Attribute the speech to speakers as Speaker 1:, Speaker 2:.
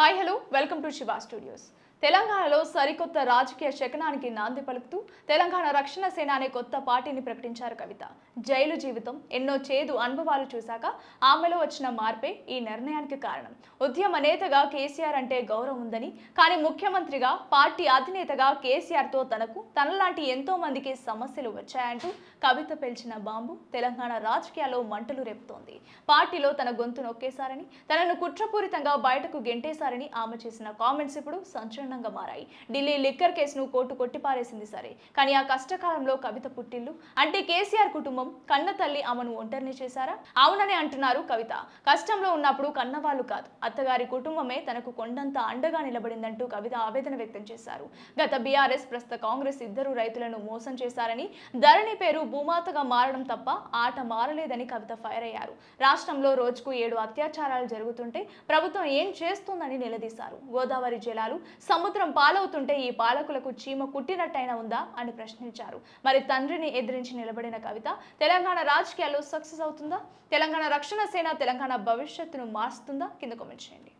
Speaker 1: Hi hello welcome to Shiva studios. తెలంగాణలో సరికొత్త రాజకీయ శకనానికి నాంది పలుకుతూ తెలంగాణ రక్షణ సేన అనే కొత్త పార్టీని ప్రకటించారు కవిత. జైలు జీవితం, ఎన్నో చేదు అనుభవాలు చూశాక ఆమెలో వచ్చిన మార్పే ఈ నిర్ణయానికి కారణం. ఉద్యమ నేతగా కేసీఆర్ అంటే గౌరవం ఉందని, కానీ ముఖ్యమంత్రిగా, పార్టీ అధినేతగా కేసీఆర్తో తనలాంటి ఎంతో మందికి సమస్యలు వచ్చాయంటూ కవిత పేల్చిన బాంబు తెలంగాణ రాజకీయాల్లో మంటలు రేపుతోంది. పార్టీలో తన గొంతు నొక్కేశారని, తనను కుట్రపూరితంగా బయటకు గెంటేశారని ఆమె చేసిన కామెంట్స్ ఇప్పుడు సంచలనం మారాయి. ఢిల్లీ లిక్కర్ కేసును కోర్టు కొట్టిపారేసింది సరే, కానీ ఆ కష్టకాలంలో కవిత పుట్టిల్లు అంటే కేసీఆర్ కుటుంబం, కన్న తల్లి ఆమెను ఒంటరిని చేశారా? అవునని అంటున్నారు కవిత. కష్టంలో ఉన్నప్పుడు కన్నవాళ్లు కాదు, అత్తగారి కుటుంబమే తనకు కొండంత అండగా నిలబడిందంటూ కవిత ఆవేదన వ్యక్తం చేశారు. గత బీఆర్ఎస్, ప్రస్తుత కాంగ్రెస్ ఇద్దరు రైతులను మోసం చేశారని, ధరణి పేరు భూమాతగా మారడం తప్ప ఆట మారలేదని కవిత ఫైర్ అయ్యారు. రాష్ట్రంలో రోజుకు 7 అత్యాచారాలు జరుగుతుంటే ప్రభుత్వం ఏం చేస్తుందని నిలదీశారు. గోదావరి జలాలు సముద్రం పాలవుతుంటే ఈ పాలకులకు చీమ కుట్టినట్టయినా ఉందా అని ప్రశ్నించారు. మరి తండ్రిని ఎదిరించి నిలబడిన కవిత తెలంగాణ రాజకీయాల్లో సక్సెస్ అవుతుందా? తెలంగాణ రక్షణ సేన తెలంగాణ భవిష్యత్తును మారుస్తుందా? కింద కామెంట్ చేయండి.